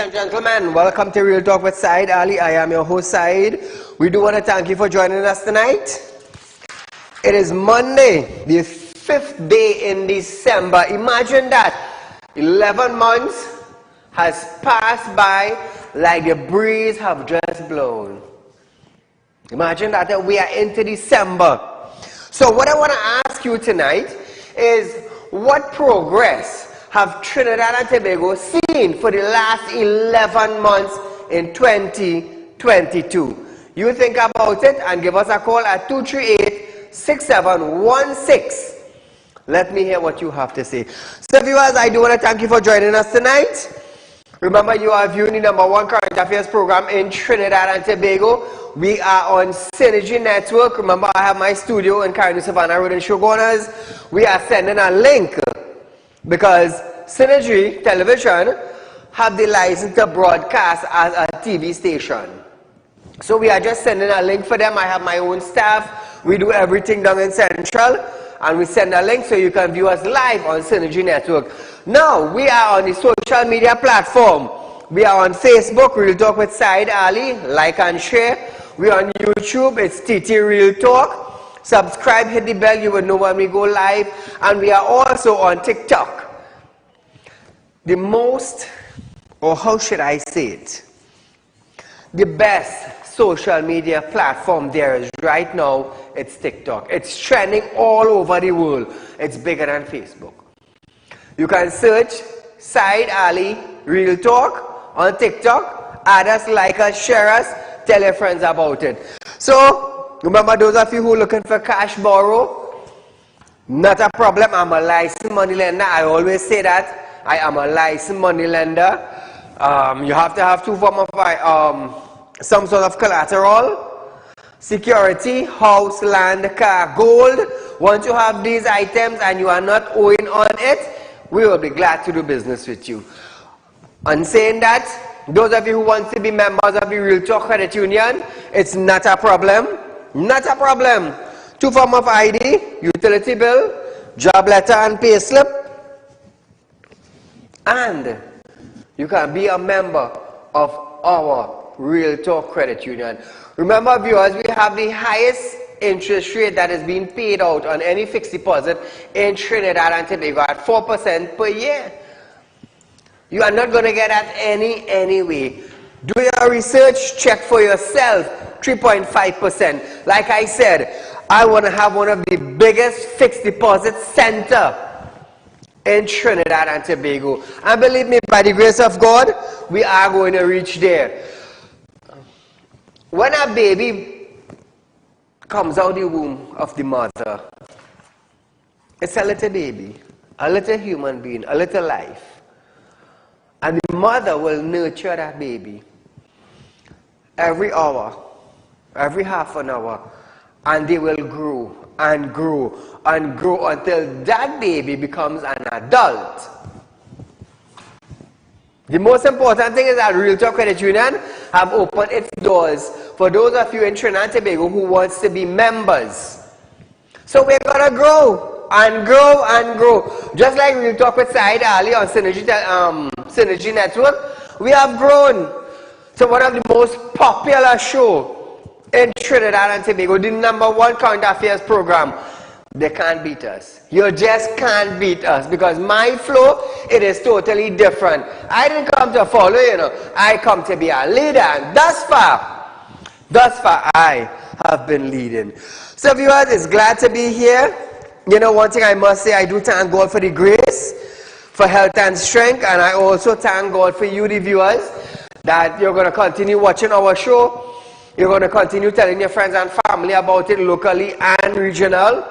and gentlemen, welcome to Real Talk with Saieed Ali. I am your host Saieed. We do want to thank you for joining us tonight. It is Monday, the 5th day in December. Imagine that 11 months has passed by like the breeze have just blown. Imagine that we are into December. So what I want to ask you tonight is, what progress have Trinidad and Tobago seen for the last 11 months in 2022? You think about it and give us a call at 238-6716. Let me hear what you have to say. So viewers, I do want to thank you for joining us tonight. Remember, you are viewing the #1 current affairs program in Trinidad and Tobago. We are on Synergy Network. Remember, I have my studio in Carnegie Savannah Road in Shogunas. We are sending a link because Synergy Television have the license to broadcast as a TV station. So we are just sending a link for them. I have my own staff. We do everything down in Central, and we send a link so you can view us live on Synergy Network. Now, we are on the social media platform. We are on Facebook, Real Talk with Saieed Ali. Like and share. We are on YouTube. It's TT Real Talk. Subscribe, hit the bell, you will know when we go live. And we are also on TikTok. The most, or how should I say it, the best social media platform there is right now, it's TikTok. It's trending all over the world. It's bigger than Facebook. You can search Saieed Ali Real Talk on TikTok. Add us, like us, share us, tell your friends about it. So, remember, those of you who are looking for cash borrow, not a problem. I'm a licensed money lender. I always say that. I am a licensed money lender. You have to have two forms of some sort of collateral, security, house, land, car, gold. Once you have these items and you are not owing on it, we will be glad to do business with you. And saying that, those of you who want to be members of the Real Talk Credit Union, it's not a problem. Not a problem. Two forms of ID, utility bill, job letter and pay slip. And you can be a member of our Real Talk Credit Union. Remember, viewers, we have the highest interest rate that is being paid out on any fixed deposit in Trinidad and Tobago at 4% per year. You are not going to get that any way. Do your research, check for yourself. 3.5%. Like I said, I want to have one of the biggest fixed deposit center in Trinidad and Tobago. And believe me, by the grace of God, we are going to reach there. When a baby comes out of the womb of the mother, it's a little baby, a little human being, a little life. And the mother will nurture that baby every hour, every half an hour, and they will grow and grow and grow until that baby becomes an adult. The most important thing is that Real Talk Credit Union have opened its doors for those of you in Trinidad and Tobago who wants to be members. So we're going to grow and grow and grow. Just like Real Talk with Saieed Ali on Synergy Network, we have grown to one of the most popular shows in Trinidad and Tobago, the #1 current affairs program. They can't beat us. You just can't beat us because my flow, it is totally different. I didn't come to follow, I come to be a leader, and thus far I have been leading. So viewers, it's glad to be here. One thing I must say, I do thank God for the grace, for health and strength, and I also thank God for you, the viewers, that you're going to continue watching our show. You're going to continue telling your friends and family about it locally and regional,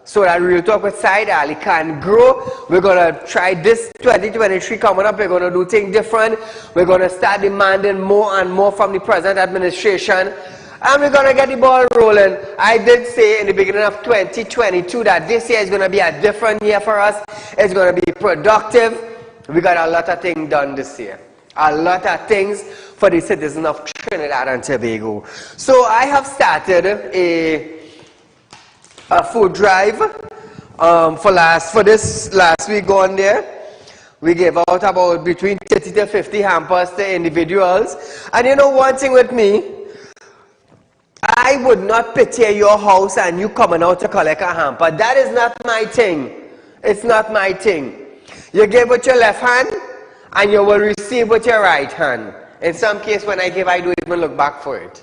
so that Real Talk with Saieed Ali can grow. We're going to try this 2023 coming up. We're going to do things different. We're going to start demanding more and more from the present administration. And we're going to get the ball rolling. I did say in the beginning of 2022 that this year is going to be a different year for us. It's going to be productive. We got a lot of things done this year. A lot of things for the citizens of Trinidad and Tobago. So I have started a food drive for this last week gone there. We gave out about between 30 to 50 hampers to individuals. And you know one thing with me, I would not pity your house and you coming out to collect a hamper. That is not my thing. It's not my thing. You give with your left hand and you will receive with your right hand. In some cases when I give, I don't even look back for it.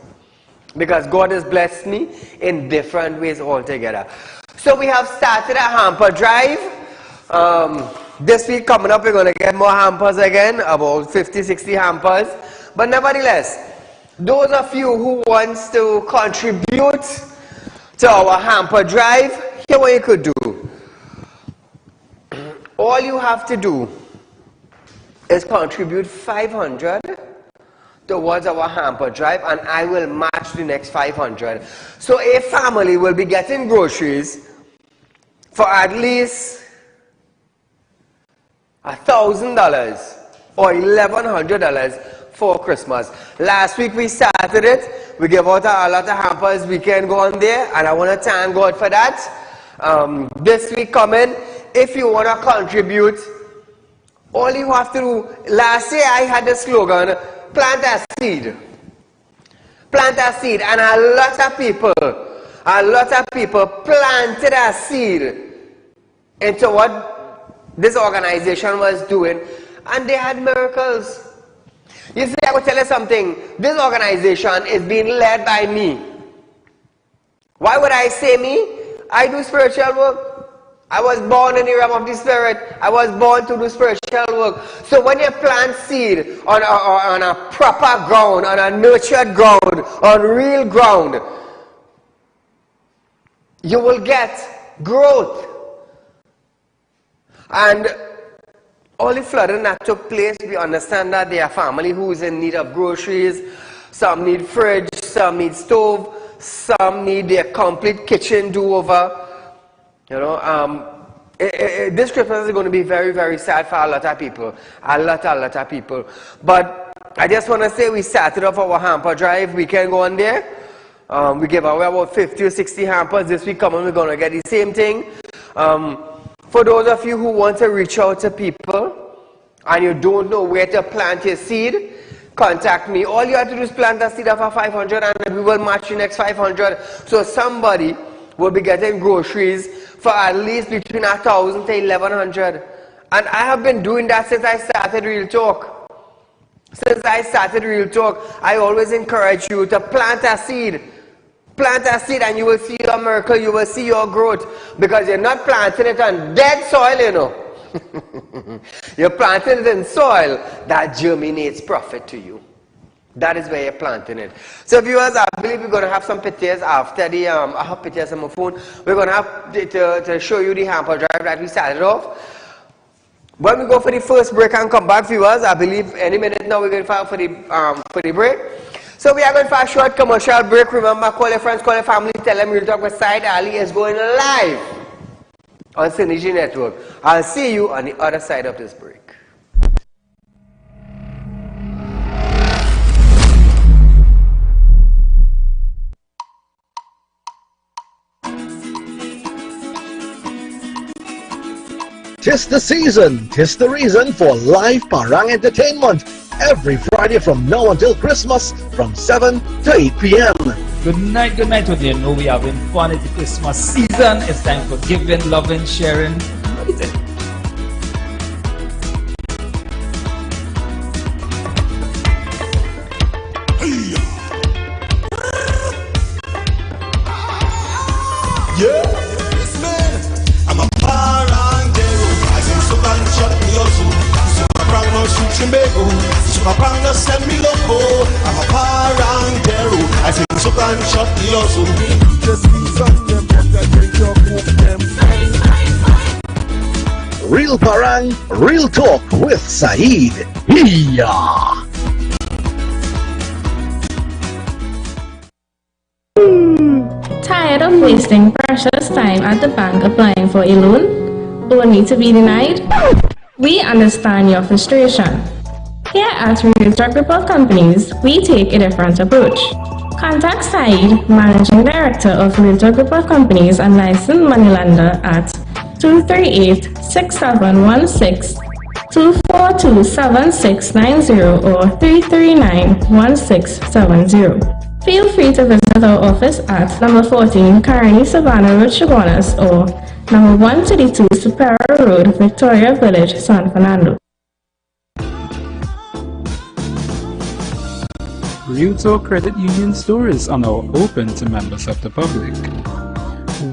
Because God has blessed me in different ways altogether. So we have started a hamper drive. This week coming up, we're going to get more hampers again, about 50, 60 hampers. But nevertheless, those of you who wants to contribute to our hamper drive, here's what you could do. All you have to do is contribute 500 towards our hamper drive, and I will match the next 500. So a family will be getting groceries for at least $1,000 or $1,100 for Christmas. Last week we started it. We gave out a lot of hampers. We can go on there, and I want to thank God for that. This week coming, if you want to contribute, all you have to do, last year I had the slogan, plant a seed. Plant a seed. And a lot of people planted a seed into what this organization was doing, and they had miracles. You see, I will tell you something. This organization is being led by me. Why would I say me? I do spiritual work. I was born in the realm of the spirit. I was born to do spiritual work. So when you plant seed on a proper ground, on a nurtured ground, on real ground, you will get growth. And all the flooding that took place, we understand that there are family who is in need of groceries. Some need fridge, some need stove, some need their complete kitchen do-over. You know, this Christmas is going to be very, very sad for a lot of people. A lot of people. But I just want to say we started off our hamper drive. We can go on there. We gave away about 50 or 60 hampers. This week coming, we're going to get the same thing. For those of you who want to reach out to people and you don't know where to plant your seed, contact me. All you have to do is plant a seed of 500 and we will match the next 500. So somebody will be getting groceries for at least between 1,000 to 1,100. And I have been doing that since I started Real Talk. Since I started Real Talk, I always encourage you to plant a seed. Plant a seed and you will see your miracle, you will see your growth. Because you're not planting it on dead soil, you know. You're planting it in soil that germinates profit to you. That is where you're planting it. So viewers, I believe we're going to have some pictures after the, I have pictures on my phone. We're going to have to show you the hamper drive that we started off. When we go for the first break and come back, viewers, I believe any minute now we're going to for the break. So we are going for a short commercial break. Remember, call your friends, call your family, tell them Real Talk with Saieed Ali is going live on Synergy Network. I'll see you on the other side of this break. Tis the season, tis the reason for live Parang entertainment every Friday from now until Christmas from 7 to 8 p.m. Good night, what you know we are having fun. It's the Christmas season. It's time for giving, loving, sharing. What is it? Yes, man. I'm a parangero. I sing so bad, shut me up. So I bring no shoot me go. So I bring no send me loco. I'm a parangero. I sing so bad, shut me up. So just be some them, but I drink your cook them. Real Parang, Real Talk with Saieed. Yeah. Tired of wasting precious time at the bank applying for a loan, only to be denied? We understand your frustration. Here at Real Talk Report Companies, we take a different approach. Contact Saieed, Managing Director of Real Talk Report Companies and licensed moneylender at 238-6716-24 242-7690 or 339-1670. Feel free to visit our office at number 14 Carney Savannah Road, Chaguanas, or number 132 Superior Road, Victoria Village, San Fernando. RealTalk Credit Union stores are now open to members of the public.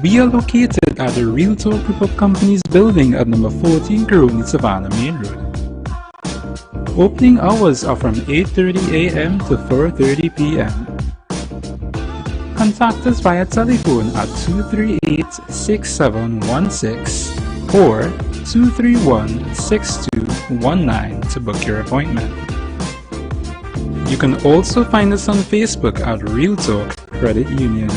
We are located at the RealTalk Group of Companies building at number 14 Caroni Savannah Main Road. Opening hours are from 8:30 a.m. to 4:30 p.m. Contact us via telephone at 238-6716 or 231-6219 to book your appointment. You can also find us on Facebook at RealTalk Credit Union.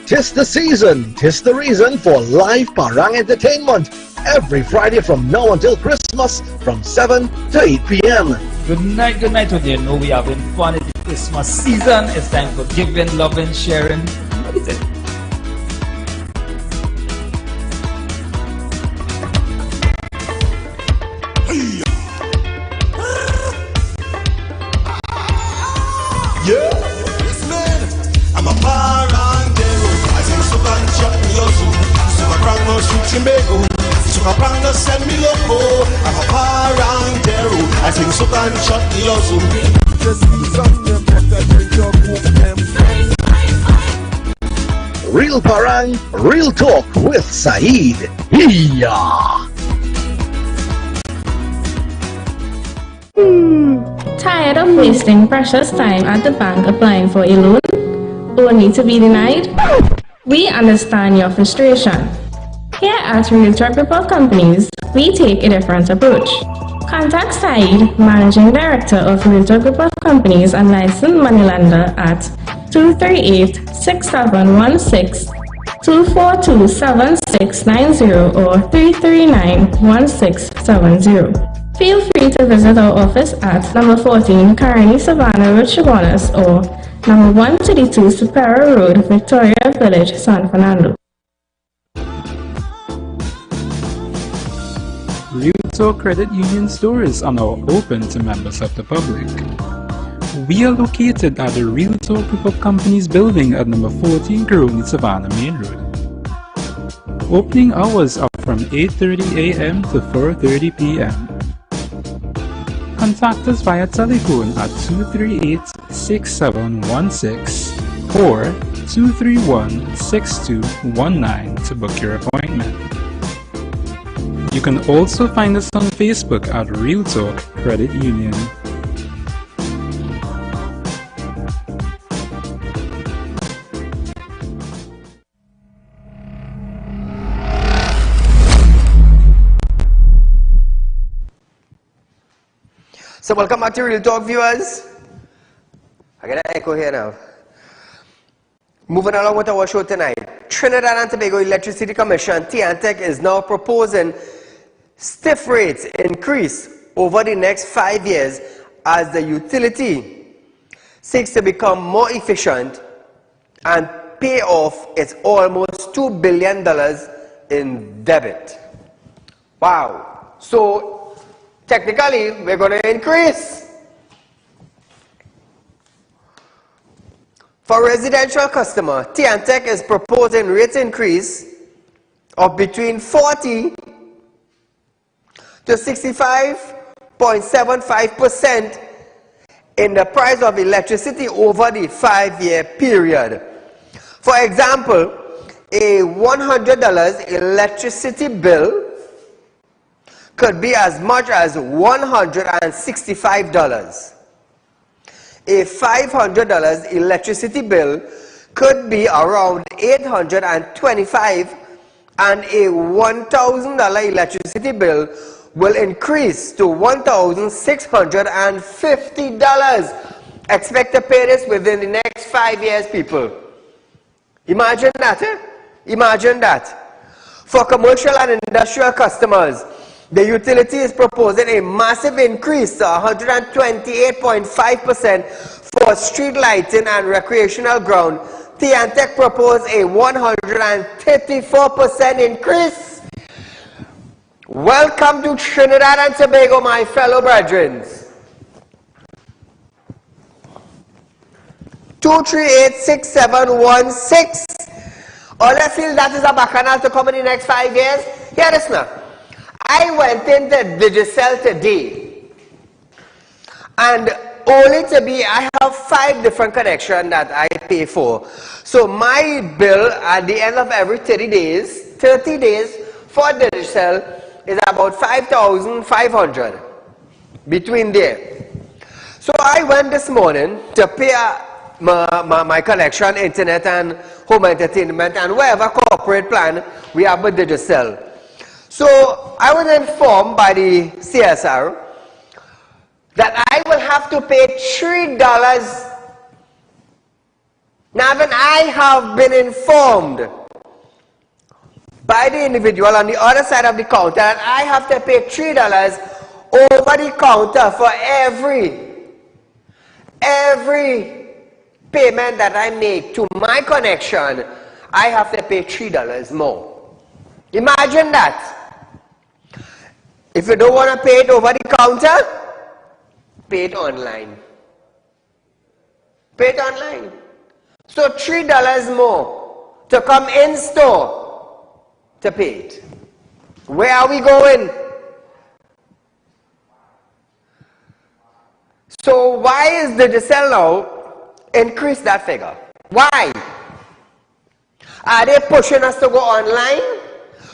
Tis the season, tis the reason for live Parang entertainment every Friday from now until Christmas from 7 to 8 p.m. Good night, what do you know? We having fun. It's the Christmas season. It's time for giving, loving, sharing. What is it? Yeah, yes man, I'm a parangero. I sing so can chop me also. So I bring no shoot Chimego. So I bring no send me loco. I'm a parangero. I sing so can chop me also. Just use on them, better drink your cook them. Real Parang, Real Talk with Saieed. Yeah. Tired of wasting precious time at the bank applying for a loan, only to be denied? We understand your frustration. Here at RealTalk Group of Companies, we take a different approach. Contact Saieed, Managing Director of RealTalk Group of Companies and licensed moneylender at 238-6716, 242-7690 or 339-1670. Feel free to visit our office at number 14 Carney Savannah Road, Chaguanas, or number 132 Superior Road, Victoria Village, San Fernando. RealTalk Credit Union stores are now open to members of the public. We are located at the RealTalk Group of Companies building at number 14 Caroni Savannah Main Road. Opening hours are from 8:30 a.m. to 4:30 p.m. Contact us via telephone at 238-6716 or 231-6219 to book your appointment. You can also find us on Facebook at RealTalk Credit Union. So welcome back to Real Talk, viewers. I got an echo here now. Moving along with our show tonight. Trinidad and Tobago Electricity Commission, TNTEC, is now proposing stiff rates increase over the next 5 years as the utility seeks to become more efficient and pay off its almost $2 billion in debt. Wow. So technically, we're going to increase. For residential customer, TNTEC is proposing rate increase of between 40 to 65.75% in the price of electricity over the 5-year period. For example, a $100 electricity bill could be as much as $165. A $500 electricity bill could be around $825, and a $1,000 electricity bill will increase to $1,650. Expect to pay this within the next 5 years, people. Imagine that, eh? Imagine that. For commercial and industrial customers, the utility is proposing a massive increase to 128.5% for street lighting and recreational ground. T&Tech proposed a 134% increase. Welcome to Trinidad and Tobago, my fellow brethren. 2386716. All I feel that is a bacchanal to come in the next 5 years. Hear this now. I went into Digicel today, and only to be, I have 5 different connections that I pay for. So my bill at the end of every 30 days for Digicel is about 5,500 between there. So I went this morning to pay my connection, internet and home entertainment and whatever corporate plan we have with Digicel. So I was informed by the CSR that I will have to pay $3. Now when I have been informed by the individual on the other side of the counter that I have to pay $3 over the counter for every payment that I make to my connection, I have to pay $3 more. Imagine that. If you don't want to pay it over the counter, pay it online. Pay it online. So $3 more to come in store to pay it. Where are we going? So why is Digicel now increase that figure? Why? Are they pushing us to go online?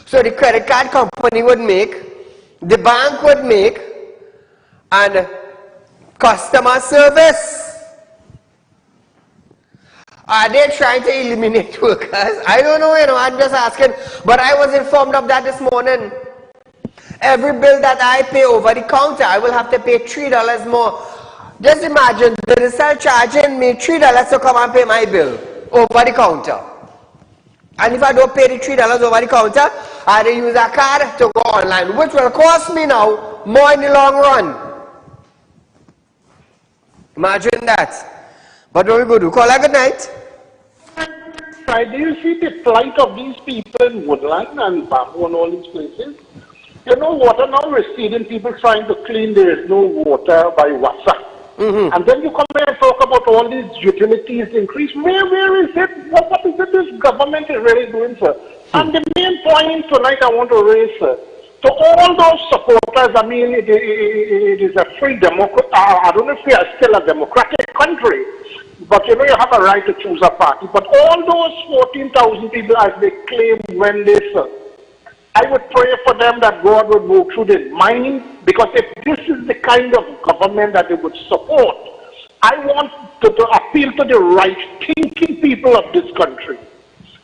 So the credit card company would make, the bank would make, and customer service. Are they trying to eliminate workers? I don't know, I'm just asking. But I was informed of that this morning. Every bill that I pay over the counter, I will have to pay $3 more. Just imagine, Digicel charging me $3 to come and pay my bill over the counter. And if I don't pay the $3 over the counter, I will use a card to go online, which will cost me now more in the long run. Imagine that. But what we go do? Call a good night. Do you see the plight of these people in Woodland and Bamboo and all these places? You know, water now receding, people trying to clean, there is no water by WhatsApp. And then you come here and talk about all these utilities increase. Where is it? What is it this government is really doing, sir? And the main point tonight I want to raise, sir, to all those supporters, I mean, it is a free democracy. I don't know if we are still a democratic country, but you know, you have a right to choose a party. But all those 14,000 people, as they claim when they serve, I would pray for them that God would go through their mind, because if this is the kind of government that they would support, I want to appeal to the right-thinking people of this country.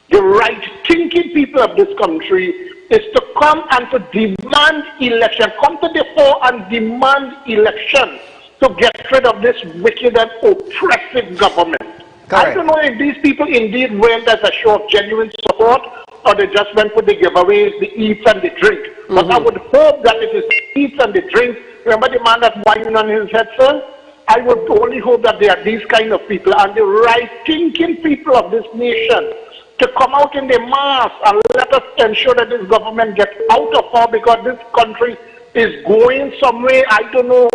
The right-thinking people of this country is to come and to demand election, come to the fore and demand election to get rid of this wicked and oppressive government. Correct. I don't know if these people indeed went as a show of genuine support, or they just went for the giveaways, the eats and the drink. But I would hope that it is the eats and the drink. Remember the man that wine on his head, sir? I would only hope that they are these kind of people and the right-thinking people of this nation to come out in the mass and let us ensure that this government gets out of power, because this country is going somewhere. I don't know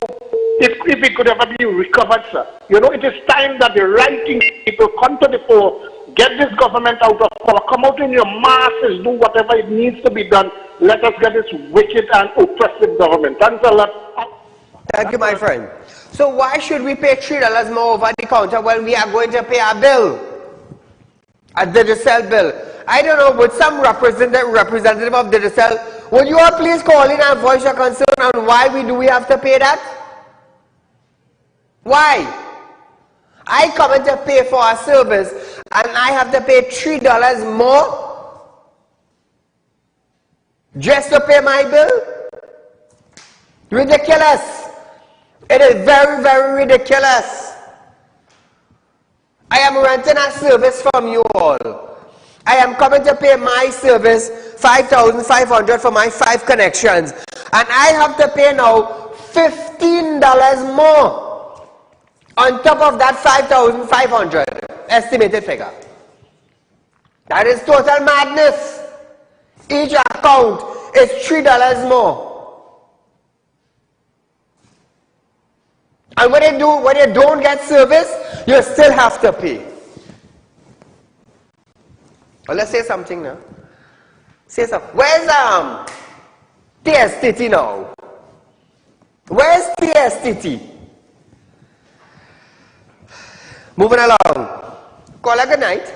if it could ever be recovered, sir. You know, it is time that the right-thinking people come to the fore, get this government out of power, come out in your masses, do whatever it needs to be done. Let us get this wicked and oppressive government. Thanks a lot. Thank you, my friend. So why should we pay $3 more over the counter when we are going to pay our bill? A Digicel bill. I don't know, would some representative of Digicel, would you all please call in and voice your concern on why do we have to pay that? Why? I come in to pay for a service and I have to pay $3 more just to pay my bill? Ridiculous. It is very, very ridiculous. I am renting a service from you all. I am coming to pay my service 5,500 for my 5 connections, and I have to pay now $15 more on top of that 5,500 estimated figure. That is total madness. Each account is $3 more. And when you don't get service, you still have to pay. Well, let's say something now. Say something. Where's TSTT now? Where's TSTT? Moving along. Caller, good night.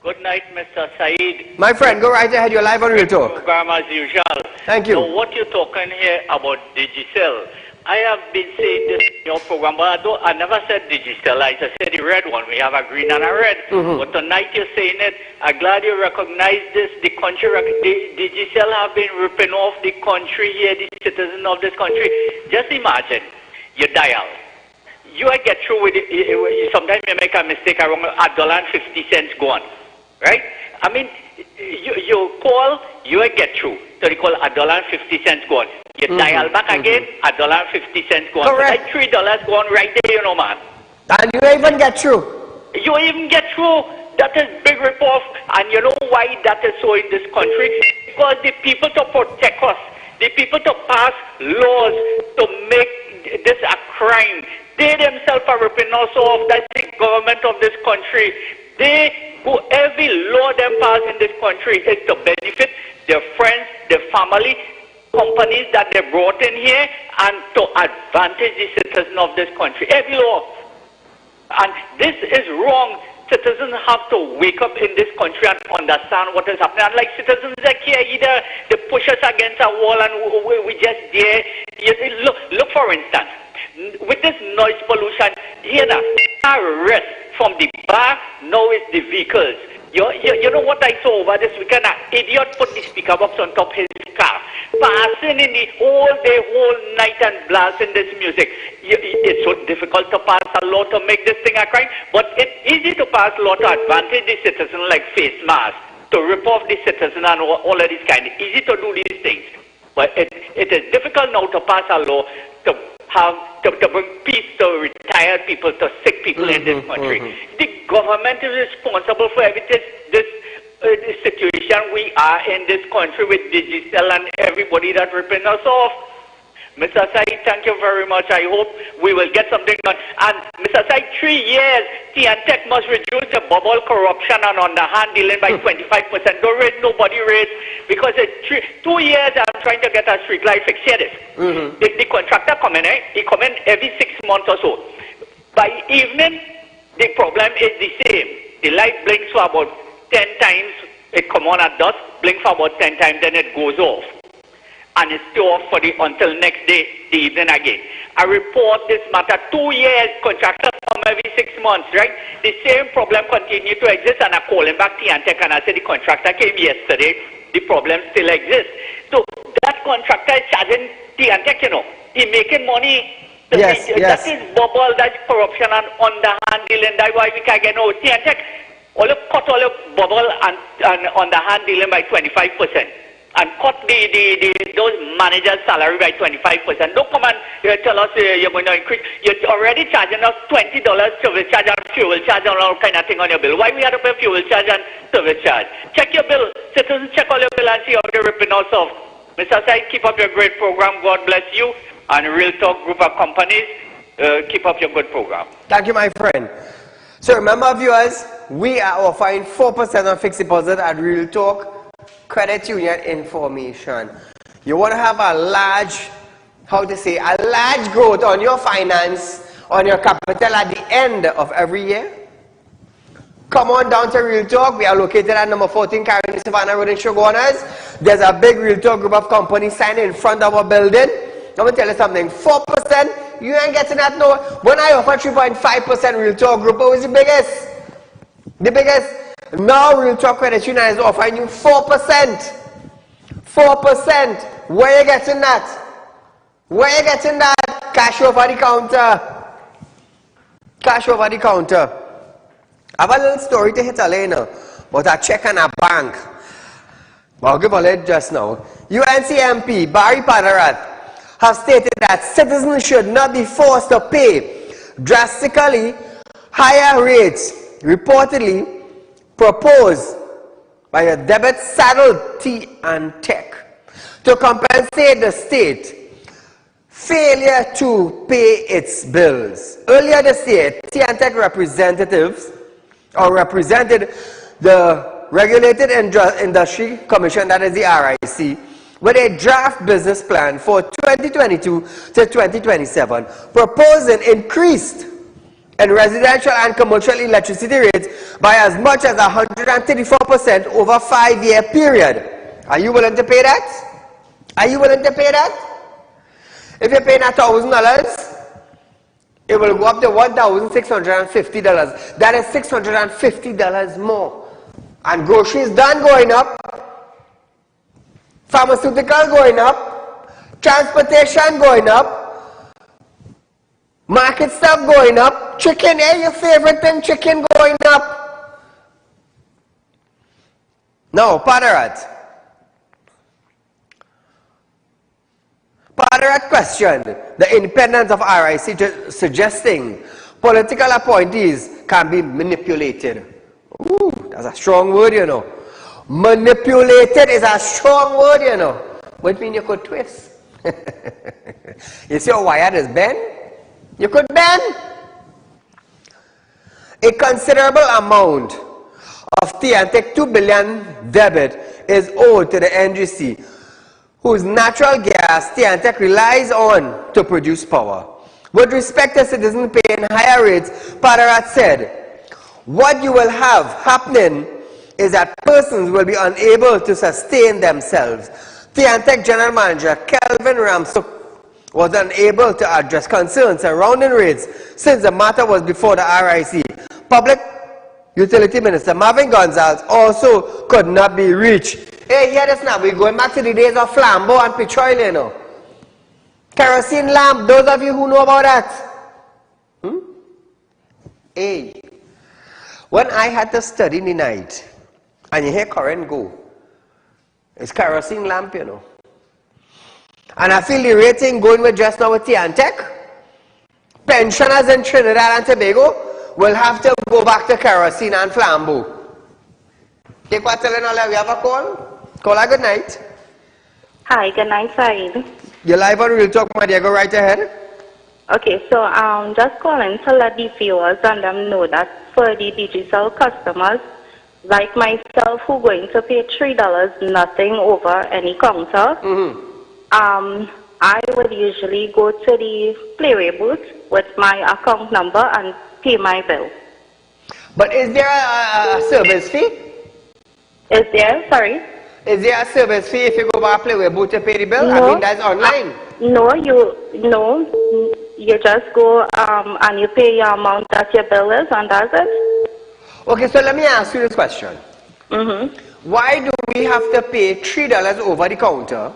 Good night, Mr. Saeed. My friend, go right ahead. You're live on Real Talk. Program as usual. Thank you. So what you're talking here about Digicel, I have been saying this in your program, but I never said Digicel. I just said the red one. We have a green and a red. But tonight you're saying it. I'm glad you recognize this. The country, Digicel have been ripping off the country here, the citizens of this country. Just imagine, you dial. You get through with it. Sometimes you make a mistake around $1.50 gone. Right? I mean, you call, you get through. So they call $1.50 gone. You dial back again, $1.50 gone. Correct. So like $3 gone right there, you know, man. And you even get through. You even get through. That is big rip-off. And you know why that is so in this country? Because the people to protect us, the people to pass laws to make this a crime, they themselves are ripping us off. That's the government of this country. Every law them pass in this country is to benefit their friends, their family, companies that they brought in here, and to advantage the citizens of this country. Every law. And this is wrong. Citizens have to wake up in this country and understand what is happening. And like citizens like here, either they push us against a wall and we just there. Look for instance, with this noise pollution, here now, arrest from the bar, now is the vehicles. You know what I saw over this weekend? An idiot put the speaker box on top of his car, passing in the whole day, whole night and blasting this music. It's so difficult to pass a law to make this thing a crime, but it's easy to pass a law to advantage the citizen like face masks, to rip off the citizen and all of this kind. It's easy to do these things, but it is difficult now to pass a law to bring peace to retired people, to sick people in this country. The government is responsible for everything. This situation we are in this country with Digicel and everybody that ripping us off. Mr. Saeed, thank you very much. I hope we will get something done. And Mr. Saeed, 3 years, TNTech must reduce the bubble corruption and underhand dealing by 25%. Don't raise, nobody raise, because it's 2 years I'm trying to get a street light fix. Hear this. The contractor come in, he come in every 6 months or so. By evening, the problem is the same. The light blinks for about 10 times. It come on at dusk, blink for about 10 times, then it goes off. And it's still off for until next day, the evening again. I report this matter 2 years, contractor come every 6 months, right? The same problem continue to exist, and I call him back TNTech and I say the contractor came yesterday, the problem still exists. So that contractor is charging TNTech, you know, he making money. That is bubble, that's corruption and underhand dealing. That's why we can get no TNTech. All you cut all your bubble and underhand dealing by 25%. And cut those managers' salary by 25%. Don't come and tell us you're going to increase. You're already charging us $20 service charge and fuel charge and all kind of thing on your bill. Why we have to pay fuel charge and service charge? Check your bill. Citizens, check all your bill and see how they're ripping us off. Mr. Saeed, keep up your great program. God bless you. And Real Talk group of companies, keep up your good program. Thank you, my friend. So remember, viewers, we are offering 4% on fixed deposit at Real Talk Credit Union Information. You want to have a large, a large growth on your finance, on your capital at the end of every year? Come on down to Real Talk. We are located at number 14 Carolina Savannah Road in Shoguanas. There's a big Real Talk group of companies signed in front of our building. I'm going to tell you something. 4%, you ain't getting that no. When I offer 3.5% Real Talk group, who is the biggest? The biggest. Now Real Talk Credit Union is offering you 4%. 4%. Where you getting that? Where you getting that? Cash over the counter. Cash over the counter. I have a little story to hit a later. but a check and a bank. I'll give a leg just now. UNC MP Barry Padarat has stated that citizens should not be forced to pay drastically higher rates reportedly proposed by a debit-saddled T&TEC to compensate the state failure to pay its bills. Earlier this year, T&TEC representatives represented the Regulated Industry Commission, that is the RIC, with a draft business plan for 2022 to 2027, proposing increased in residential and commercial electricity rates by as much as 134% over a 5-year period. Are you willing to pay that? Are you willing to pay that? If you're paying $1,000, it will go up to $1,650. That is $650 more. And groceries done going up, pharmaceutical going up, transportation going up, market stuff going up, chicken, your favorite thing, chicken going up. Now, Padarat questioned the independence of RIC, suggesting political appointees can be manipulated. Ooh, that's a strong word, you know. Manipulated is a strong word, you know. Which means you could twist. You see how wired is bend? You could bend. A considerable amount of T&TEC 2 billion debit is owed to the NGC, whose natural gas T&TEC relies on to produce power. With respect to citizens paying higher rates, Padarat said, what you will have happening is that persons will be unable to sustain themselves. T&TEC General Manager Kelvin Ramsuk was unable to address concerns surrounding rates since the matter was before the RIC. Public Utility Minister Marvin Gonzalez also could not be reached. Hey, hear this now. We're going back to the days of flambeau and petrol, you know. Kerosene lamp, those of you who know about that. Hey. When I had to study in the night, and you hear current go, it's kerosene lamp, you know. And I feel the rating going with just now with T&TEC. Pensioners in Trinidad and Tobago will have to go back to kerosene and flambeau. Take what telling all we have a call? Call her good night. Hi, good night, Saeed. You're live on Real Talk, my dear. Go right ahead. Okay, so just calling to let the viewers and them know that for the digital customers, like myself, who going to pay $3, nothing over any counter, I would usually go to the playway booth with my account number and pay my bill. But is there a service fee? Is there? Sorry? Is there a service fee if you go by playway booth to pay the bill? No. I mean, that's online. No, you just go and you pay your amount that your bill is, and that's it. Okay, so let me ask you this question. Why do we have to pay $3 over the counter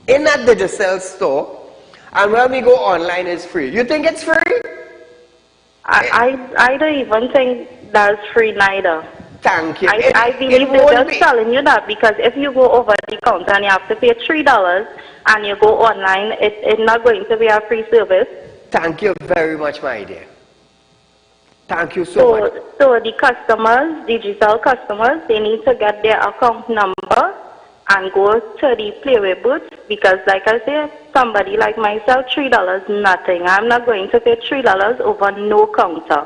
in a digital store, and when we go online it's free? You think it's free? I don't even think that's free neither. Thank you. I believe they're just telling you that because if you go over the counter and you have to pay $3 and you go online, it's not going to be a free service. Thank you very much, my dear. Thank you so much. So the customers, digital customers, they need to get their account number and go to the playway booth because, like I said, somebody like myself, $3, nothing. I'm not going to pay $3 over no counter.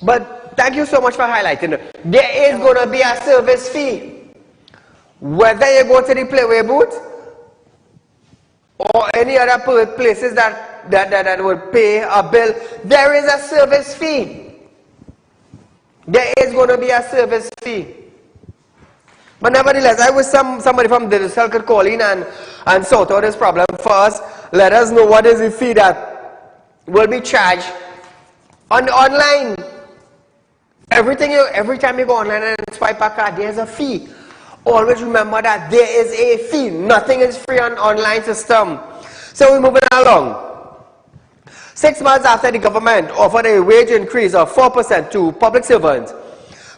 But thank you so much for highlighting it. There is going to be a service fee. Whether you go to the playway booth or any other places that would pay a bill, there is a service fee. There is going to be a service fee. But nevertheless, I wish somebody from digital could call in and sort out this problem for us. Let us know what is the fee that will be charged online. Every time you go online and swipe a card, there's a fee. Always remember that there is a fee. Nothing is free on online system. So we're moving along. 6 months after the government offered a wage increase of 4% to public servants,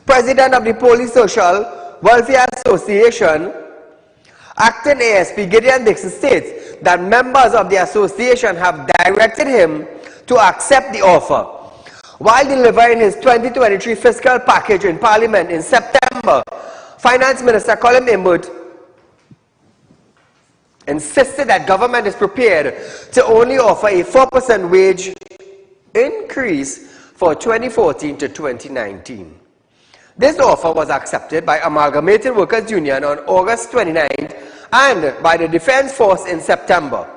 President of the Police Social Welfare Association, Acting ASP Gideon Dixon states that members of the association have directed him to accept the offer. While delivering his 2023 fiscal package in Parliament in September, Finance Minister Colin Imbut insisted that government is prepared to only offer a 4% wage increase for 2014 to 2019. This offer was accepted by Amalgamated Workers Union on August 29th and by the Defence Force in September.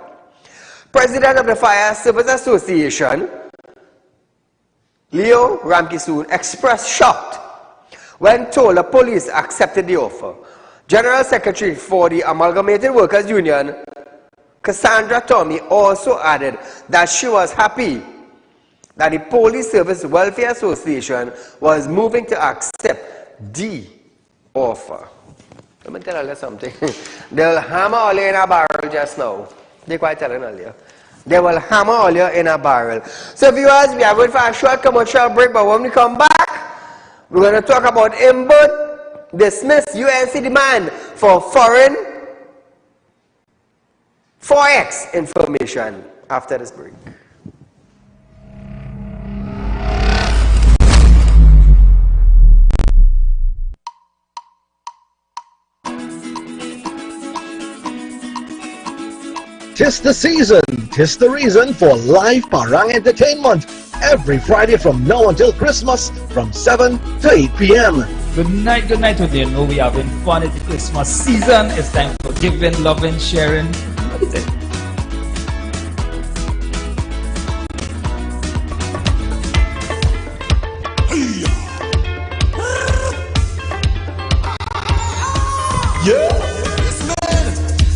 President of the Fire Service Association, Leo Ramkisoon, expressed shock when told the police accepted the offer. General Secretary for the Amalgamated Workers Union, Cassandra Tommy, also added that she was happy that the Police Service Welfare Association was moving to accept the offer. Let me tell you something. They'll hammer all you in a barrel just now. They're quite telling earlier. They will hammer all you in a barrel. So viewers, we are going for a short commercial break, but when we come back, we're going to talk about Imbut dismiss UNC demand for foreign Forex information after this break. Tis the season, tis the reason for live Parang entertainment every Friday from now until Christmas from 7 to 8 p.m. Good night to you. Know we having fun at the Christmas season. It's time for giving, loving, sharing. What is it? Yeah, man,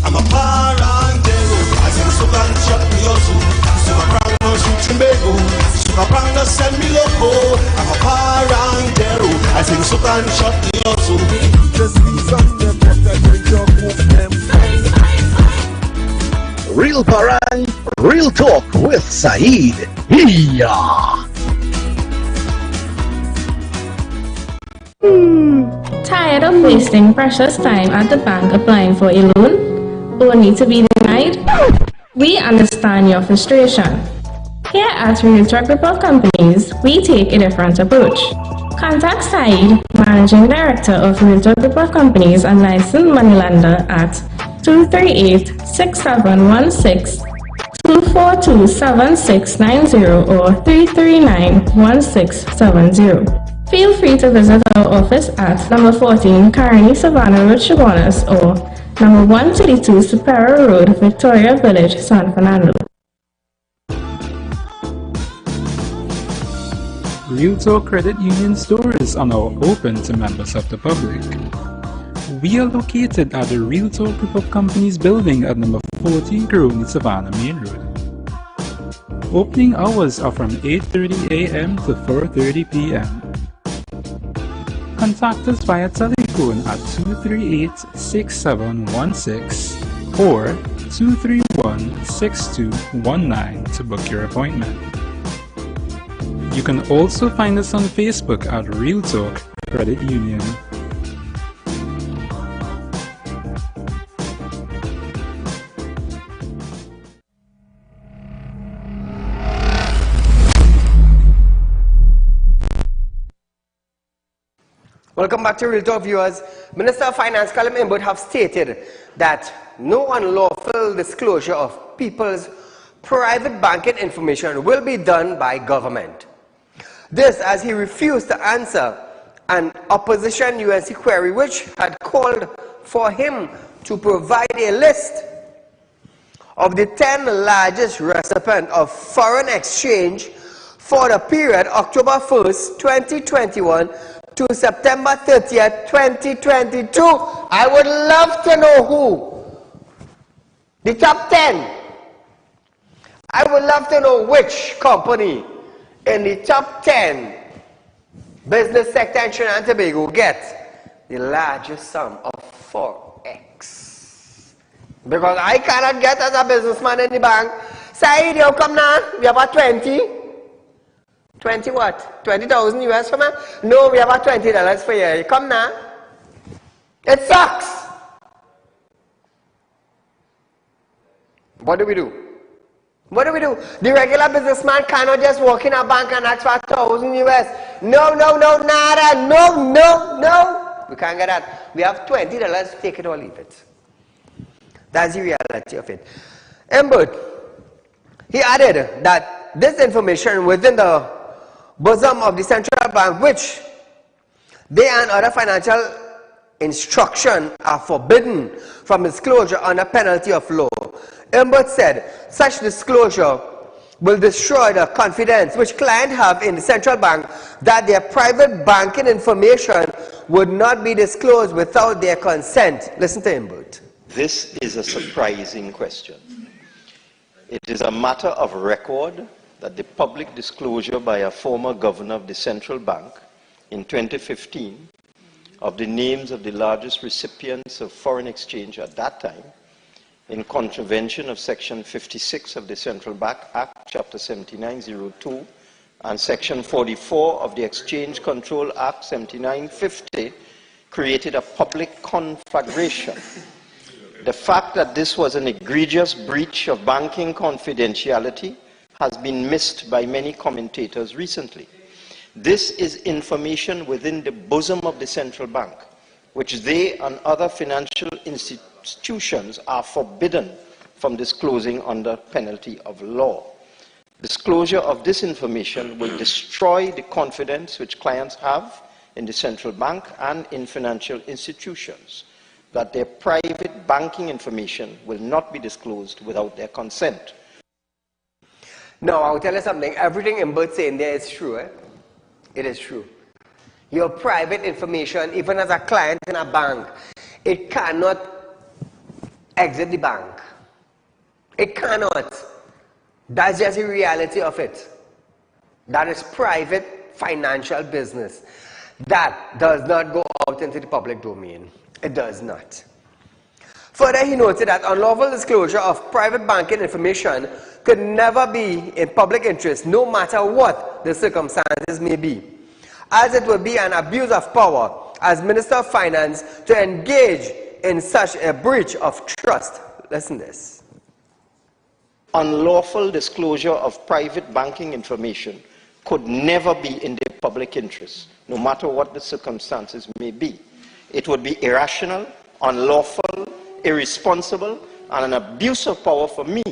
I'm a parangero. I sing so can chop me also. So I bring no shooting bagel. So I bring no send me loco. I'm a parangero. I sing so can chop me also. Just be something better than your move them. Real Parang, real talk with Saieed. Yeah. Tired of wasting precious time at the bank applying for a loan, only to be denied? We understand your frustration. Here at Realtalk Report Companies, we take a different approach. Contact Saieed, Managing Director of Realtalk Report Companies and licensed moneylender at 238-6716, 242-7690 or 339-1670. Feel free to visit our office at number 14 Carney Savannah Road, Chaguanas, or number 132 Superior Road, Victoria Village, San Fernando. Realtalk Credit Union stores are now open to members of the public. We are located at the Realtalk Group of Companies building at number 14 Crony Savannah Main Road. Opening hours are from 8:30 a.m. to 4:30 p.m. Contact us via telephone at 238-6716 or 231-6219 to book your appointment. You can also find us on Facebook at Realtalk Credit Union. Welcome back to Real Talk, viewers. Minister of Finance Colin Imbut have stated that no unlawful disclosure of people's private banking information will be done by government. This as he refused to answer an opposition UNC query which had called for him to provide a list of the 10 largest recipients of foreign exchange for the period October 1st, 2021 to September 30th, 2022. I would love to know who. The top 10. I would love to know which company in the top 10 business sector in Trinidad and Tobago gets the largest sum of Forex. Because I cannot get as a businessman in the bank. Saeed, you come now. We have a 20. 20 what? 20,000 US for me? No, we have about $20 for you. Come now. It sucks. What do we do? What do we do? The regular businessman cannot just walk in a bank and ask for 1,000 US. No, no, no, nada. No, no, no. We can't get that. We have $20. Take it or leave it. That's the reality of it. But he added that this information within the bosom of the central bank, which they and other financial instruction are forbidden from disclosure under penalty of law. Imbert said such disclosure will destroy the confidence which clients have in the central bank that their private banking information would not be disclosed without their consent. Listen to Imbert. This is a surprising question. It is a matter of record that the public disclosure by a former governor of the central bank in 2015 of the names of the largest recipients of foreign exchange at that time, in contravention of Section 56 of the Central Bank Act, Chapter 7902, and Section 44 of the Exchange Control Act, 7950, created a public conflagration. The fact that this was an egregious breach of banking confidentiality has been missed by many commentators recently. This is information within the bosom of the central bank, which they and other financial institutions are forbidden from disclosing under penalty of law. Disclosure of this information will destroy the confidence which clients have in the central bank and in financial institutions, that their private banking information will not be disclosed without their consent. Now, I'll tell you something. Everything Imbert's saying there is true. It is true. Your private information, even as a client in a bank, it cannot exit the bank. It cannot. That's just the reality of it. That is private financial business. That does not go out into the public domain. It does not. Further, he noted that unlawful disclosure of private banking information could never be in public interest, no matter what the circumstances may be, as it would be an abuse of power as Minister of Finance to engage in such a breach of trust. Listen to this. Unlawful disclosure of private banking information could never be in the public interest, no matter what the circumstances may be. It would be irrational, unlawful, irresponsible, and an abuse of power for me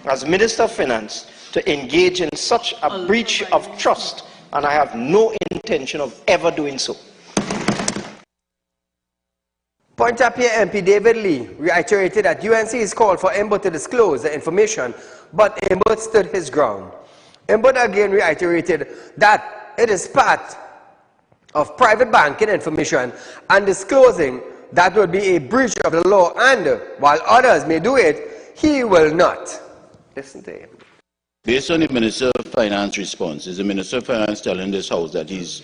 as Minister of Finance to engage in such a breach of trust, and I have no intention of ever doing so. Point up here, MP David Lee reiterated that UNC is called for Imbert to disclose the information, but Imbert stood his ground. Imbert again reiterated that it is part of private banking information, and disclosing that would be a breach of the law, and while others may do it, he will not. Listen to him. Based on the Minister of Finance response, is the Minister of Finance telling this House that he's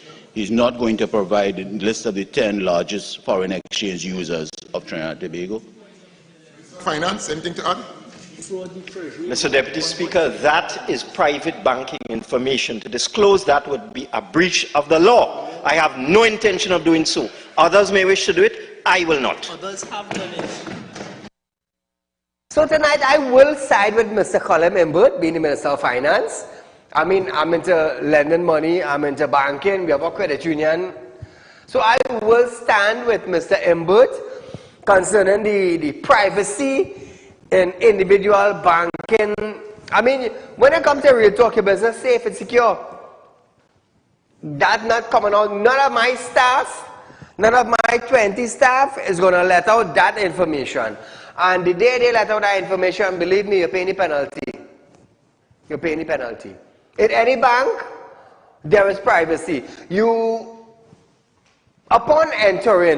not going to provide a list of the 10 largest foreign exchange users of Trinidad and Tobago? Finance, anything to add? Mr. Deputy Speaker, that is private banking information. To disclose that would be a breach of the law. I have no intention of doing so. Others may wish to do it. I will not. Others have done it. So tonight I will side with Mr. Colin Imbert, being the Minister of Finance. I mean, I'm into lending money, I'm into banking, we have a credit union. So I will stand with Mr. Imbert concerning the privacy in individual banking. I mean, when it comes to real talk, your business safe and secure. That's not coming out. None of my staff, none of my 20 staff is going to let out that information. And the day they let out that information, believe me, you're paying the penalty. You're paying the penalty. In any bank, there is privacy. You, upon entering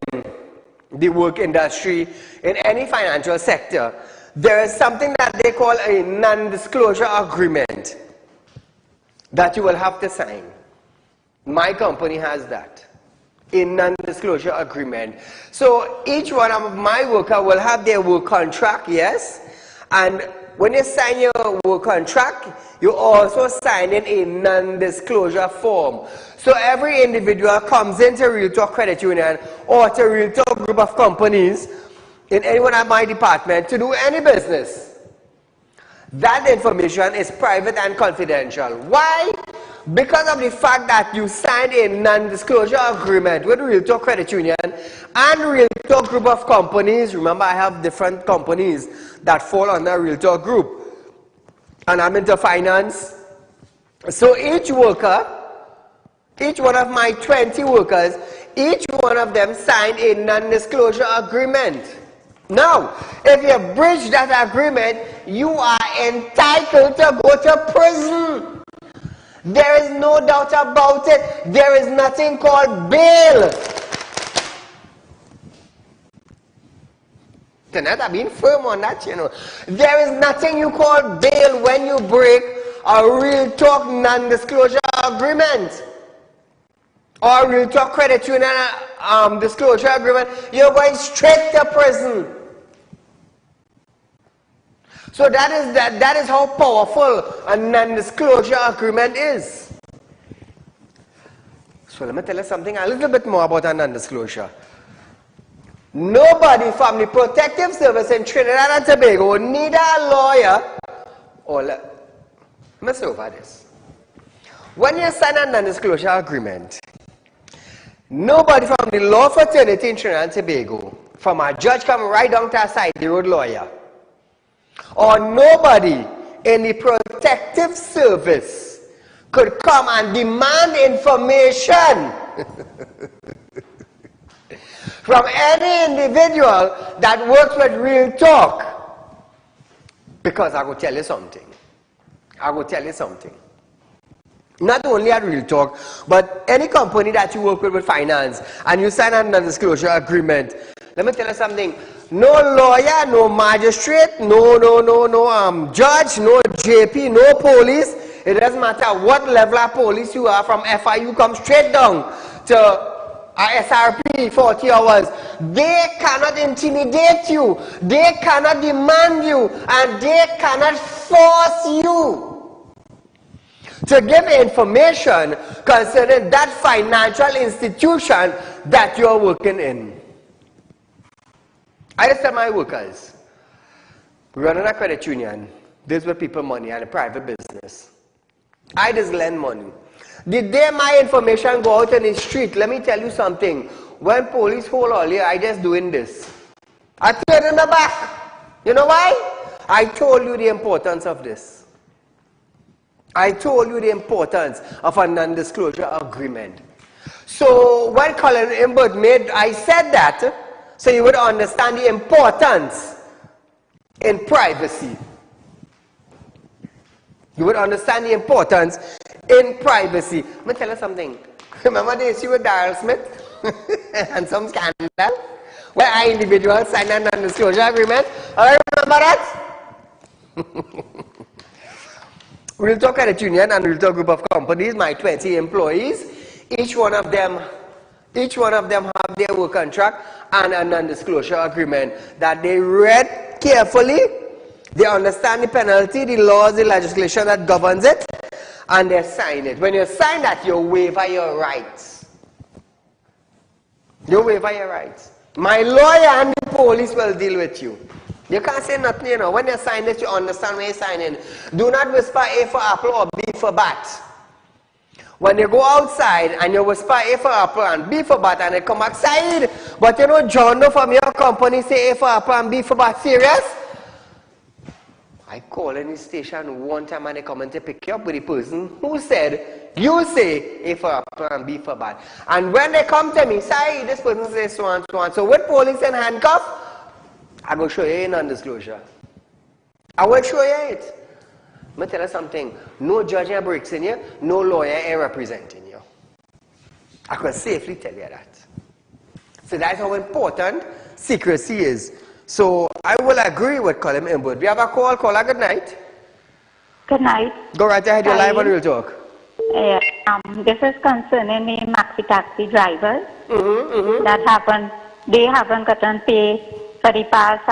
the work industry in any financial sector, there is something that they call a non-disclosure agreement that you will have to sign. My company has that. A non-disclosure agreement. So each one of my workers will have their work contract, yes, and when you sign your work contract, you also sign in a non-disclosure form. So every individual comes into Real Talk Credit Union or to Real Talk group of companies in any one of my department to do any business. That information is private and confidential. Why? Because of the fact that you signed a non-disclosure agreement with Real Talk Credit Union and Real Talk group of companies. Remember, I have different companies that fall under Real Talk group. And I'm into finance. So each worker, each one of my 20 workers, each one of them signed a non-disclosure agreement. Now, if you breach that agreement, you are entitled to go to prison. There is no doubt about it. There is nothing called bail. Tonight I've been firm on that, you know. There is nothing you call bail when you break a Real Talk non-disclosure agreement. Or Real Talk Credit Union disclosure agreement. You're going straight to prison. So that is how powerful a non-disclosure agreement is. So let me tell you something a little bit more about a non-disclosure. Nobody from the protective service in Trinidad and Tobago, neither a lawyer or let me say over this. When you sign a non-disclosure agreement, nobody from the law fraternity in Trinidad and Tobago, from a judge coming right down to a side the road lawyer, or nobody in the protective service could come and demand information from any individual that works with Real Talk. Because I will tell you something. Not only at Real Talk, but any company that you work with finance and you sign a non-disclosure agreement, let me tell you something. No lawyer, no magistrate, no judge, no JP, no police. It doesn't matter what level of police you are, from FIU, come straight down to SRP 40 hours. They cannot intimidate you. They cannot demand you. And they cannot force you to give information concerning that financial institution that you're working in. I just tell my workers, running a credit union, deals with people money and a private business. I just lend money. The day my information go out in the street, let me tell you something. When police hold all here, I just doing this. I turn in the back. You know why? I told you the importance of this. I told you the importance of a non-disclosure agreement. So when Colin Imbert made, I said that, so you would understand the importance in privacy. You would understand the importance in privacy. Let me tell you something. Remember the issue with Darrell Smith and some scandal where our individuals signed a non-disclosure agreement? I remember that. Real Talk Credit Union and Real Talk group of companies, my 20 employees, each one of them have their work contract and a non-disclosure agreement that they read carefully. They understand the penalty, the laws, the legislation that governs it, and they sign it. When you sign that, you waiver your rights. You waiver your rights. My lawyer and the police will deal with you. You can't say nothing, you know. When you sign it, you understand when you're signing. Do not whisper A for apple or B for bat. When you go outside and you whisper A for apple and B for bat and they come back, Saieed, but you know, John from your company say A for apple and B for bat. Serious? I called in the station one time and they come in to pick you up with the person who said, you say A for apple and B for bat. And when they come to me, Saieed, this person says so and so and so. With police and handcuff, I will show you a non-disclosure. I will show you it. Let me tell you something. No judge ever breaks in you, no lawyer ever representing you. I can safely tell you that. So that's how important secrecy is. So I will agree with Colin Imbert. We have a call. Caller, good night. Good night. Go right ahead. You're live on Real Talk. This is concerning the maxi taxi drivers that happen. They haven't gotten paid for the past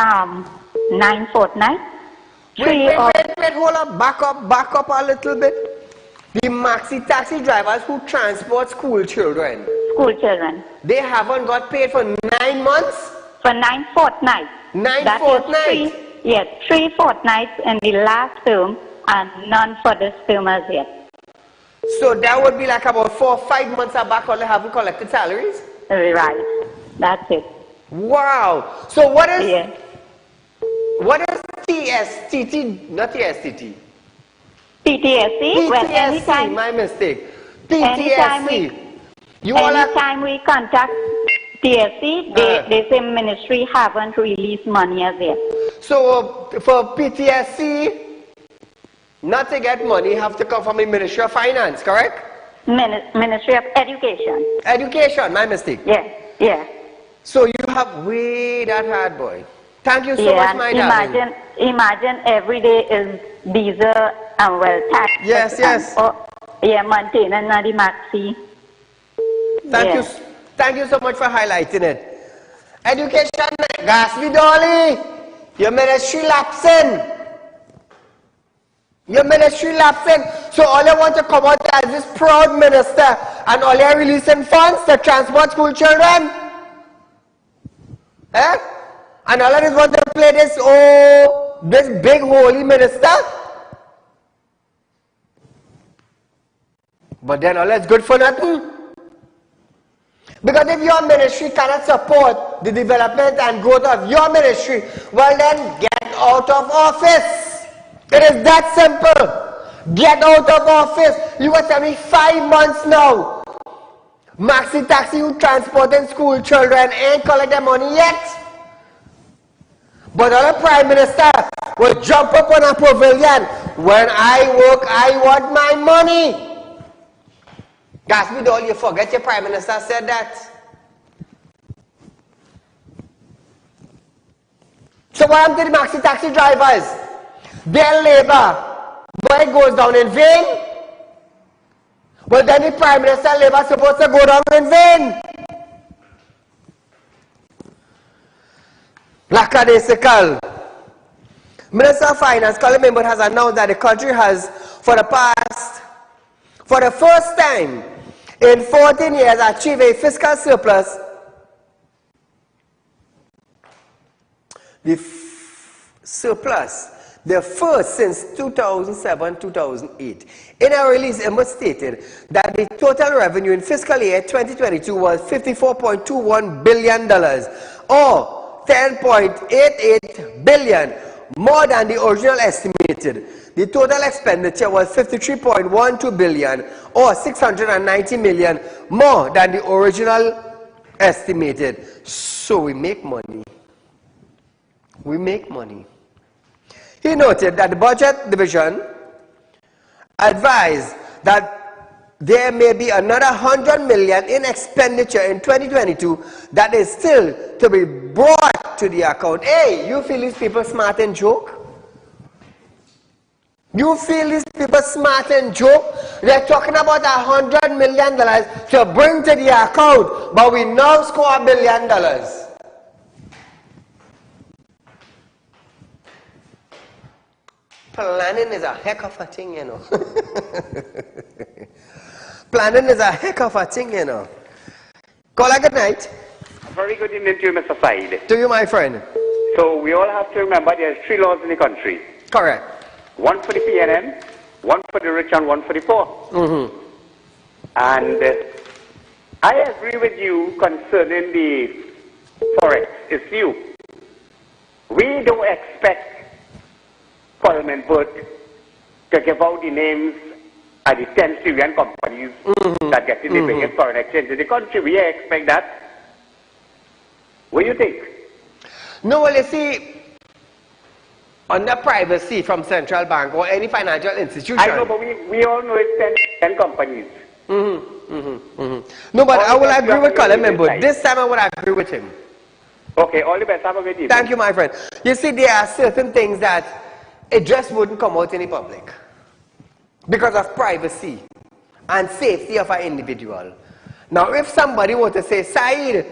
9 fortnights. Wait, hold up, back up a little bit. The maxi taxi drivers who transport school children. They haven't got paid for 9 months? For 9 fortnights. 9 fortnights? Yes, 3 fortnights in the last term and none for this term as yet. So that would be like about 4 or 5 months back or they haven't collected salaries? Right, that's it. Wow. So what is TSTT, not TSTT? PTSD? Well, anytime, my mistake. PTSD. Anytime we contact TSC, they say ministry haven't released money as yet. So for PTSC, not to get money, have to come from the Ministry of Finance, correct? Ministry of Education. Education, my mistake. Yeah. So you have way that hard, boy. Thank you so much, my darling. Imagine every day is diesel and well tax. Yes. Maintenance and the maxi. Thank you so much for highlighting it. Education, Gasby Dolly, your ministry lapsing. So all you want to come out as this proud minister and all you're releasing funds to transport school children? And all of this want to play this big holy minister? But then all that's good for nothing. Because if your ministry cannot support the development and growth of your ministry, well then get out of office. It is that simple. Get out of office. You got tell me 5 months now. Maxi taxi who transporting school children ain't collect their money yet. But all the prime minister will jump up on a pavilion. When I work, I want my money. Gasby Doll, you forget your prime minister said that. So what happened to the maxi taxi drivers? Their labor, boy, goes down in vain. But then the prime minister labor is supposed to go down in vain. Lackadaisical. Minister of Finance, Colin Member, has announced that the country has, for the first time in 14 years, achieved a fiscal surplus. The first since 2007-2008. In a release, Emma stated that the total revenue in fiscal year 2022 was $54.21 billion, or $10.88 billion, more than the original estimated. The total expenditure was $53.12 billion, or $690 million, more than the original estimated. So we make money. He noted that the budget division advised that there may be another $100 million in expenditure in 2022 that is still to be brought to the account. Hey, you feel these people smart and joke? They're talking about $100 million to bring to the account, but we now score $1 billion. Planning is a heck of a thing, you know. Call a good night. A very good evening to you, Mr. Saeed. To you, my friend. So we all have to remember there's 3 laws in the country. Correct. One for the PNM, one for the rich, and one for the poor. And I agree with you concerning the forex issue. We don't expect Parliament vote to give out the names of the 10 Syrian companies that get the biggest foreign exchange in the country. We expect that. What do you think? No, well, you see, under privacy from central bank or any financial institution. I know, but we all know it's 10 companies. No, but I will agree with Colin Member. This time I would agree with him. Okay, all the best. Have a good evening. Thank you, my friend. You see, there are certain things that it just wouldn't come out in the public because of privacy and safety of an individual. Now, if somebody were to say Saeed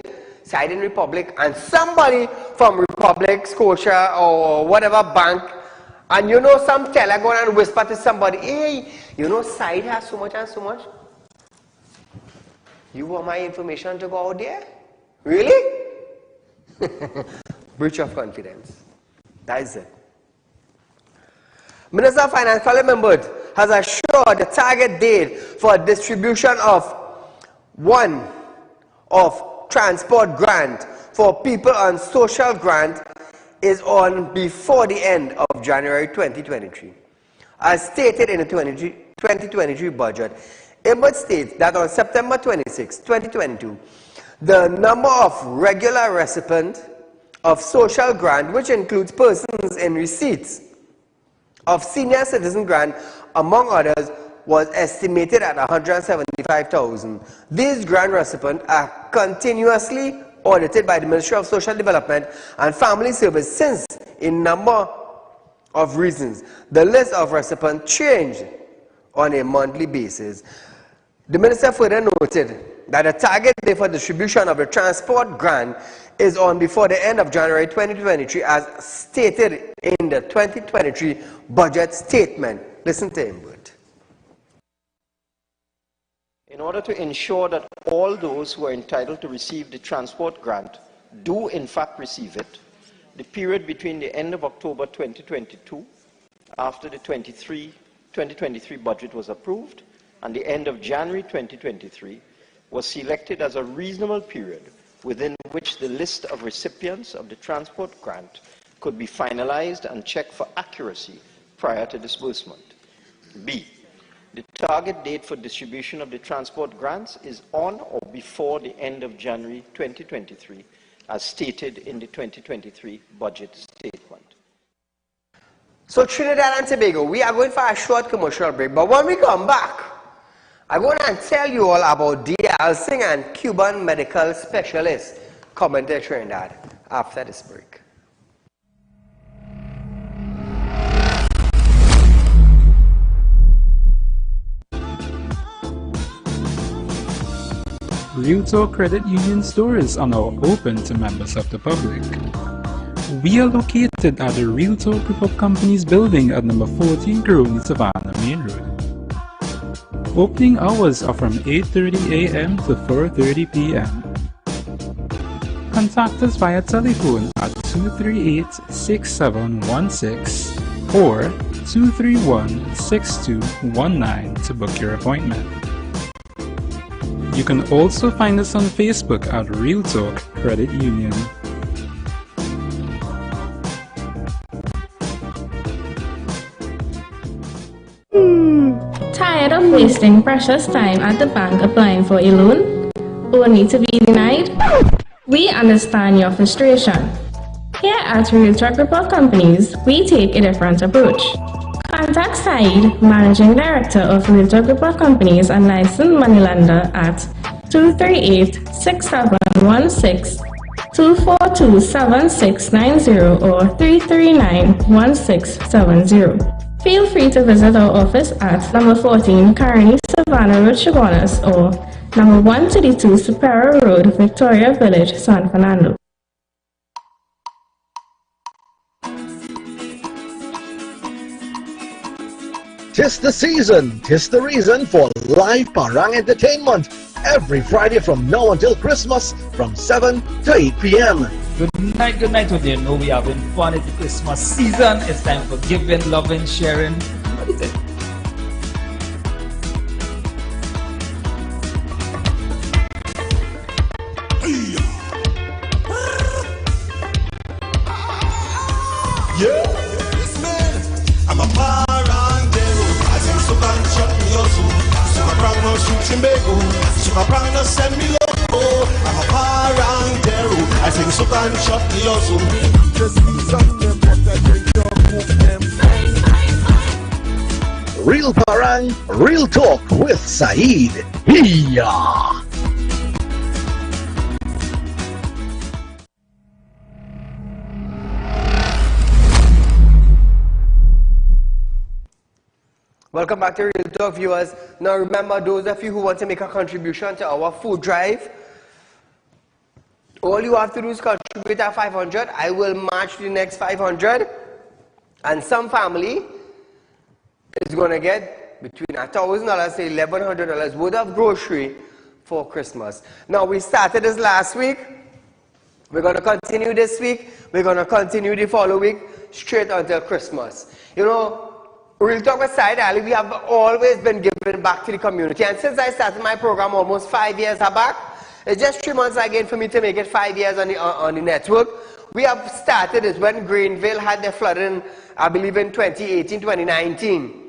in Republic, and somebody from Republic, Scotia, or whatever bank And you know some teller go and whisper to somebody, hey, you know Saieed has so much and so much. You want my information to go out there? Really? Breach of confidence. That is it. Minister of Finance Colin Members has assured the target date for distribution of one of transport grant for people on social grant is on before the end of January 2023. As stated in the 2023 budget, it states that on September 26, 2022, the number of regular recipients of social grant, which includes persons in receipts of senior citizen grant, among others, was estimated at 175,000. These grant recipients are continuously audited by the Ministry of Social Development and Family Service since, in number of reasons, the list of recipients changed on a monthly basis. The Minister further noted that the target date for distribution of the transport grant is on before the end of January 2023 as stated in the 2023 budget statement. Listen to him, Bert. In order to ensure that all those who are entitled to receive the transport grant do in fact receive it, the period between the end of October 2022, after the 2023 budget was approved, and the end of January 2023 was selected as a reasonable period within which the list of recipients of the transport grant could be finalized and checked for accuracy prior to disbursement. B. The target date for distribution of the transport grants is on or before the end of January 2023, as stated in the 2023 budget statement. So Trinidad and Tobago, we are going for a short commercial break, but when we come back, I'm going to tell you all about D.L. Singh and Cuban medical specialist coming to Trinidad after this break. Real Talk Credit Union stores are now open to members of the public. We are located at the Real Talk Group of Companies building at number 14 Corona Savannah Main Road. Opening hours are from 8:30 a.m. to 4:30 p.m. Contact us via telephone at 238-6716 or 231-6219 to book your appointment. You can also find us on Facebook at Real Talk Credit Union. Tired of wasting precious time at the bank applying for a loan, only to be denied? We understand your frustration. Here at Real Talk Group of Companies, we take a different approach. Contact Saieed, Managing Director of Real Talk Group of Companies and licensed moneylender at 238-6716, 242-7690 or 339-1670. Feel free to visit our office at number 14 Carney Savannah Road, Chaguanas, or number 132 Superior Road, Victoria Village, San Fernando. Tis the season, tis the reason for live Parang entertainment every Friday from now until Christmas from 7 to 8 p.m. Good night, with you. Know we are having fun. It's the Christmas season. It's time for giving, loving, sharing. What is it? Yeah, yes man, I'm a parangero. I think so can shut me also. So my crown no shooting bagel. So my crown no send me loco. I'm a parangero. I think so can shut me also. Just be something but I drink your move them. Real Parang, Real Talk with Saieed. Hiya! Welcome back to Real Talk, viewers. Now remember, those of you who want to make a contribution to our food drive, all you have to do is contribute at 500. I will match the next 500. And some family is going to get between $1,000 to $1,100 worth of grocery for Christmas. Now, we started this last week. We're going to continue this week. We're going to continue the following week, straight until Christmas. You know, Real Talk with Saieed Ali, we have always been giving back to the community. And since I started my program almost 5 years back, it's just 3 months again for me to make it 5 years on the network. We have started is when Greenville had their flooding, I believe in 2018, 2019.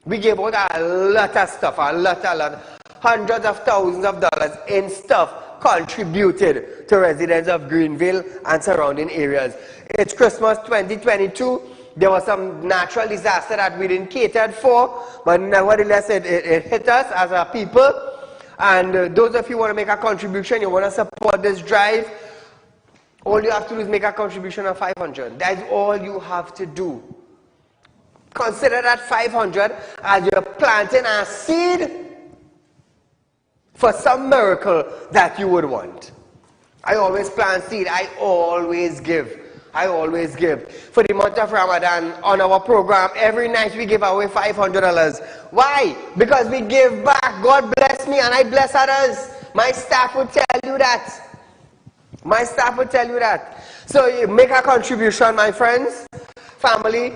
We gave out a lot of stuff, a lot. Hundreds of thousands of dollars in stuff contributed to residents of Greenville and surrounding areas. It's Christmas 2022. There was some natural disaster that we didn't cater for, but nevertheless it hit us as a people. And those of you who want to make a contribution, you want to support this drive, all you have to do is make a contribution of $500. That's all you have to do. Consider that $500 as you're planting a seed for some miracle that you would want. I always plant seed. I always give. For the month of Ramadan, on our program, every night we give away $500. Why? Because we give back. God bless me and I bless others. My staff will tell you that. So you make a contribution, my friends, family.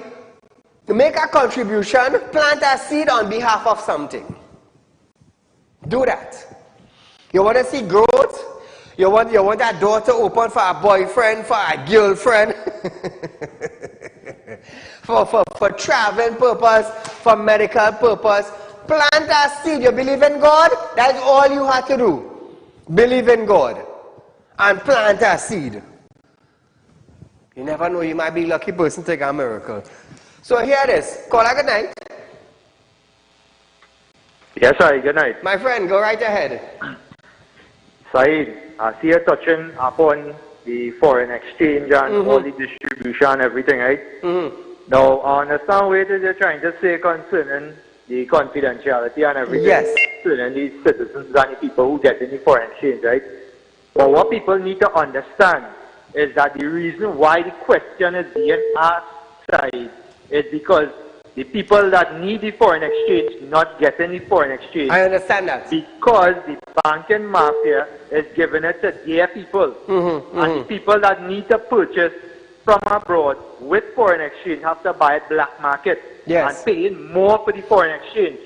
Make a contribution, plant a seed on behalf of something. Do that. You want to see growth? You want that door to open for a boyfriend, for a girlfriend, for traveling purpose, for medical purpose. Plant a seed. You believe in God? That's all you have to do. Believe in God and plant a seed. You never know, you might be a lucky person to get a miracle. So here it is. Caller, good night. Yes, sir. Good night. My friend, go right ahead. Saeed, I see you touching upon the foreign exchange and all the distribution, everything, right? Now, I understand what you're trying to say concerning the confidentiality and everything. Yes. Concerning the citizens and the people who get in the foreign exchange, right? But what people need to understand is that the reason why the question is being asked, Saeed, is because the people that need the foreign exchange not getting the foreign exchange. I understand that. Because the banking mafia is giving it to their people. And the people that need to purchase from abroad with foreign exchange have to buy it black market. Yes. And paying more for the foreign exchange,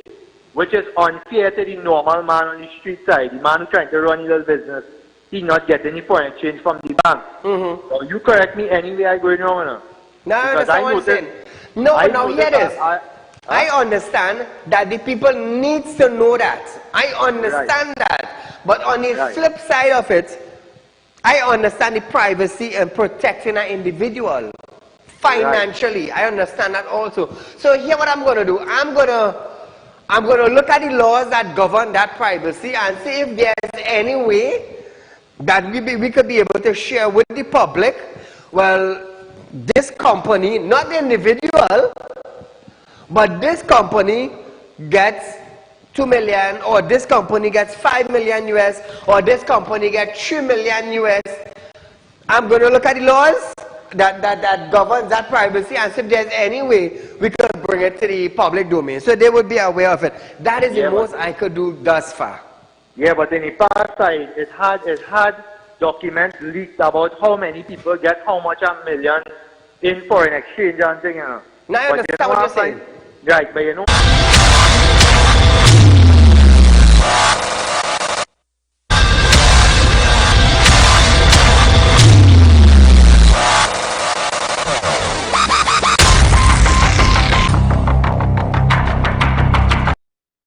which is unfair to the normal man on the street side. The man who's trying to run a little business, he's not getting the foreign exchange from the bank. So you correct me anyway I go wrong now. No, I understand what you're saying. No, now here it is. I understand that the people needs to know that. I understand that. But on the flip side of it, I understand the privacy and protecting an individual financially. I understand that also. So here what I'm going to do, I'm going to look at the laws that govern that privacy and see if there's any way that we could be able to share with the public, well, this company, not the individual, but this company gets 2 million, or this company gets 5 million US, or this company gets 3 million US. I'm going to look at the laws that governs that privacy and see if there's any way we could bring it to the public domain, so they would be aware of it. That is the most I could do thus far. Yeah, but in the past side, it had documents leaked about how many people get how much a million in foreign exchange and thing, you know. Now I understand what you're saying. Right, but you know